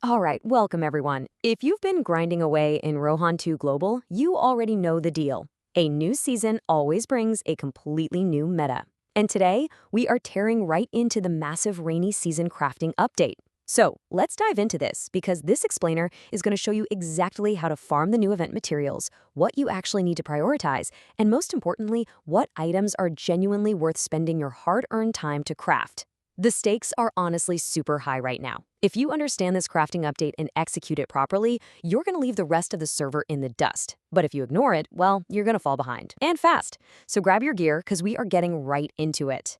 All right, welcome everyone. If you've been grinding away in Rohan 2 Global, you already know the deal. A new season always brings a completely new meta. And today, we are tearing right into the massive rainy season crafting update. So let's dive into this because this explainer is going to show you exactly how to farm the new event materials, what you actually need to prioritize, and most importantly, what items are genuinely worth spending your hard-earned time to craft. The stakes are honestly super high right now. If you understand this crafting update and execute it properly, you're going to leave the rest of the server in the dust. But if you ignore it, well, you're going to fall behind. And fast. So grab your gear because we are getting right into it.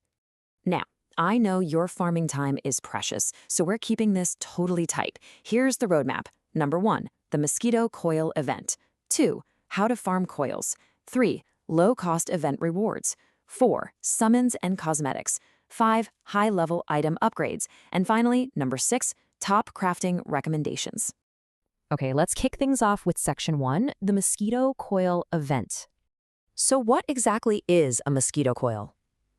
Now, I know your farming time is precious, so we're keeping this totally tight. Here's the roadmap. Number 1, the Mosquito Coil Event. 2, how to farm coils. 3, low-cost event rewards. 4, summons and cosmetics. 5, high-level item upgrades. And finally, number 6, top crafting recommendations. Okay, let's kick things off with Section 1, the Mosquito Coil Event. So what exactly is a mosquito coil?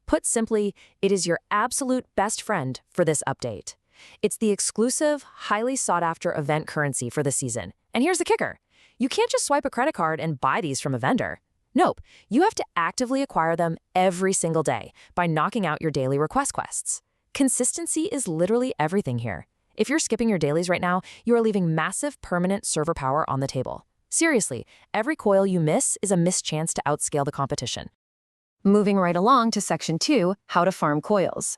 Put simply, it is your absolute best friend for this update. It's the exclusive, highly sought-after event currency for the season. And here's the kicker. You can't just swipe a credit card and buy these from a vendor. Nope, you have to actively acquire them every single day by knocking out your daily request quests. Consistency is literally everything here. If you're skipping your dailies right now, you are leaving massive permanent server power on the table. Seriously, every coil you miss is a missed chance to outscale the competition. Moving right along to Section 2, how to farm coils.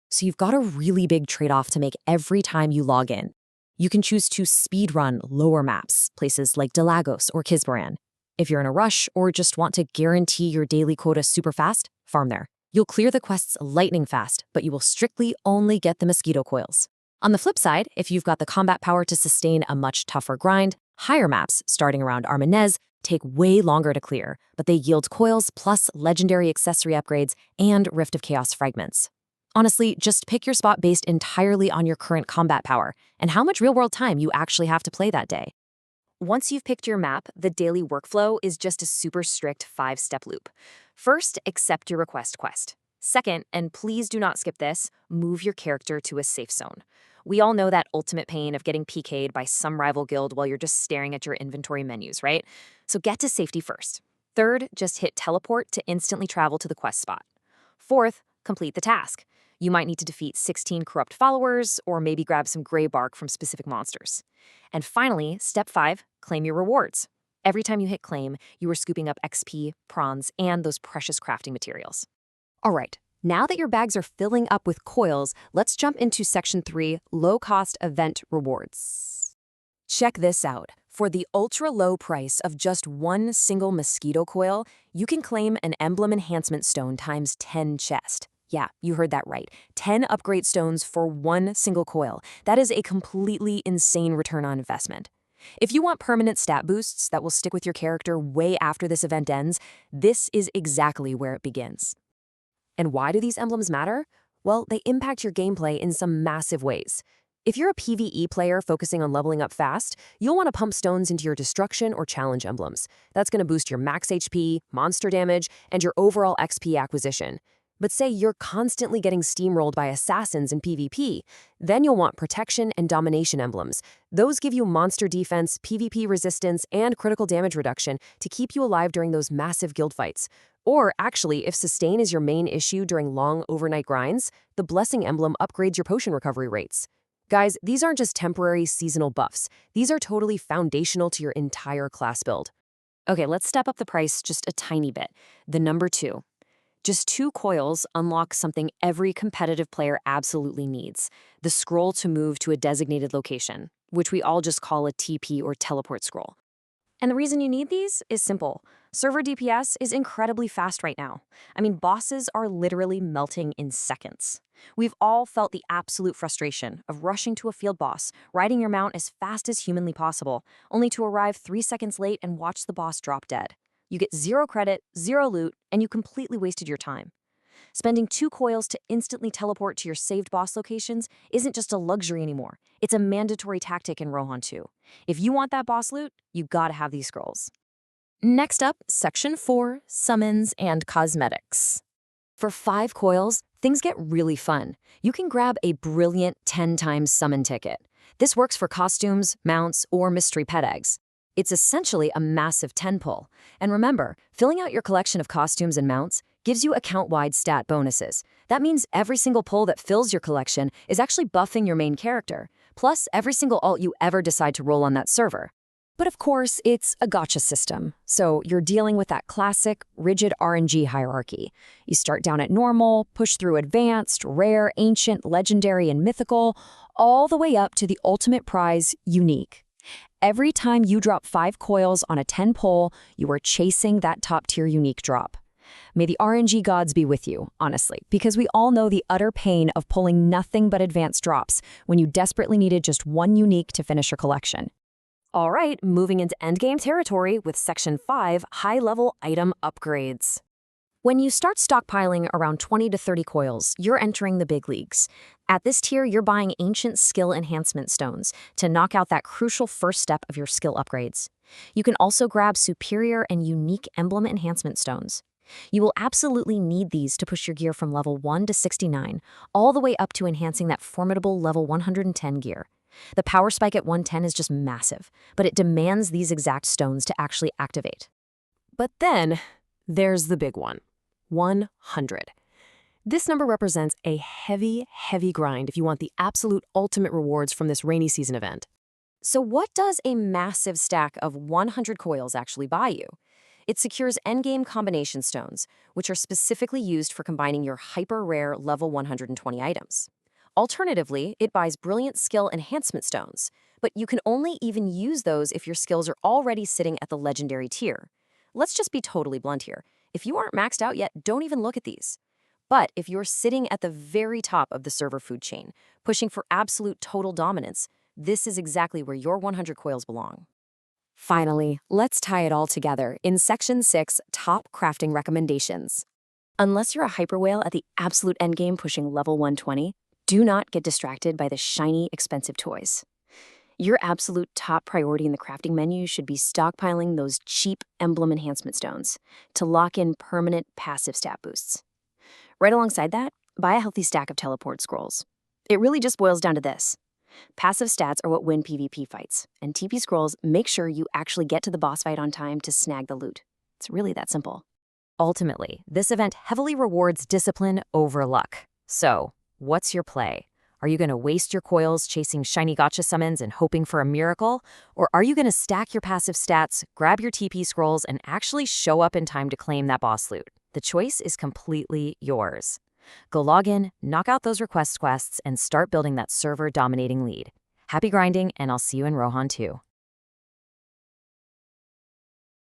So you've got a really big trade-off to make every time you log in. You can choose to speedrun lower maps, places like Delagos or Kisbaran. If you're in a rush or just want to guarantee your daily quota super fast, farm there. You'll clear the quests lightning fast, but you will strictly only get the mosquito coils. On the flip side, if you've got the combat power to sustain a much tougher grind, higher maps, starting around Armanez, take way longer to clear, but they yield coils plus legendary accessory upgrades and Rift of Chaos fragments. Honestly, just pick your spot based entirely on your current combat power and how much real-world time you actually have to play that day. Once you've picked your map, the daily workflow is just a super strict 5-step loop. First, accept your request quest. Second, and please do not skip this, move your character to a safe zone. We all know that ultimate pain of getting PK'd by some rival guild while you're just staring at your inventory menus, right? So get to safety first. Third, just hit teleport to instantly travel to the quest spot. Fourth, complete the task. You might need to defeat 16 corrupt followers, or maybe grab some gray bark from specific monsters. And finally, step 5, claim your rewards. Every time you hit claim, you are scooping up XP, prawns, and those precious crafting materials. All right, now that your bags are filling up with coils, let's jump into Section 3, low-cost event rewards. Check this out. For the ultra-low price of just one single mosquito coil, you can claim an Emblem Enhancement Stone times 10 chest. Yeah, you heard that right. 10 upgrade stones for one single coil. That is a completely insane return on investment. If you want permanent stat boosts that will stick with your character way after this event ends, this is exactly where it begins. And why do these emblems matter? Well, they impact your gameplay in some massive ways. If you're a PvE player focusing on leveling up fast, you'll want to pump stones into your destruction or challenge emblems. That's going to boost your max HP, monster damage, and your overall XP acquisition. But say you're constantly getting steamrolled by assassins in PvP, then you'll want protection and domination emblems. Those give you monster defense, PvP resistance, and critical damage reduction to keep you alive during those massive guild fights. Or actually, if sustain is your main issue during long overnight grinds, the Blessing emblem upgrades your potion recovery rates. Guys, these aren't just temporary seasonal buffs. These are totally foundational to your entire class build. Okay, let's step up the price just a tiny bit. The number 2. Just 2 coils unlock something every competitive player absolutely needs, the scroll to move to a designated location, which we all just call a TP or teleport scroll. And the reason you need these is simple. Server DPS is incredibly fast right now. I mean, bosses are literally melting in seconds. We've all felt the absolute frustration of rushing to a field boss, riding your mount as fast as humanly possible, only to arrive 3 seconds late and watch the boss drop dead. You get 0 credit, 0 loot, and you completely wasted your time. Spending 2 coils to instantly teleport to your saved boss locations isn't just a luxury anymore. It's a mandatory tactic in Rohan 2. If you want that boss loot, you gotta have these scrolls. Next up, Section 4, Summons and Cosmetics. For 5 coils, things get really fun. You can grab a brilliant 10 times summon ticket. This works for costumes, mounts, or mystery pet eggs. It's essentially a massive 10 pull. And remember, filling out your collection of costumes and mounts gives you account-wide stat bonuses. That means every single pull that fills your collection is actually buffing your main character, plus every single alt you ever decide to roll on that server. But of course, it's a gacha system, so you're dealing with that classic, rigid RNG hierarchy. You start down at normal, push through advanced, rare, ancient, legendary, and mythical, all the way up to the ultimate prize, unique. Every time you drop 5 coils on a 10 pull, you are chasing that top-tier unique drop. May the RNG gods be with you, honestly, because we all know the utter pain of pulling nothing but advanced drops when you desperately needed just one unique to finish your collection. All right, moving into endgame territory with Section 5, high-level item upgrades. When you start stockpiling around 20 to 30 coils, you're entering the big leagues. At this tier, you're buying Ancient Skill Enhancement Stones to knock out that crucial first step of your skill upgrades. You can also grab superior and unique Emblem Enhancement Stones. You will absolutely need these to push your gear from level 1 to 69, all the way up to enhancing that formidable level 110 gear. The power spike at 110 is just massive, but it demands these exact stones to actually activate. But then, there's the big one, 100. This number represents a heavy, heavy grind if you want the absolute ultimate rewards from this rainy season event. So what does a massive stack of 100 coils actually buy you? It secures endgame combination stones, which are specifically used for combining your hyper-rare level 120 items. Alternatively, it buys Brilliant Skill Enhancement Stones, but you can only even use those if your skills are already sitting at the legendary tier. Let's just be totally blunt here. If you aren't maxed out yet, don't even look at these. But if you're sitting at the very top of the server food chain, pushing for absolute total dominance, this is exactly where your 100 coils belong. Finally, let's tie it all together in Section 6, Top Crafting Recommendations. Unless you're a hyper whale at the absolute endgame pushing level 120, do not get distracted by the shiny, expensive toys. Your absolute top priority in the crafting menu should be stockpiling those cheap Emblem Enhancement Stones to lock in permanent passive stat boosts. Right alongside that, buy a healthy stack of teleport scrolls. It really just boils down to this. Passive stats are what win PvP fights, and TP scrolls make sure you actually get to the boss fight on time to snag the loot. It's really that simple. Ultimately, this event heavily rewards discipline over luck. So, what's your play? Are you going to waste your coils chasing shiny gacha summons and hoping for a miracle? Or are you going to stack your passive stats, grab your TP scrolls, and actually show up in time to claim that boss loot? The choice is completely yours. Go log in, knock out those request quests, and start building that server-dominating lead. Happy grinding, and I'll see you in Rohan 2.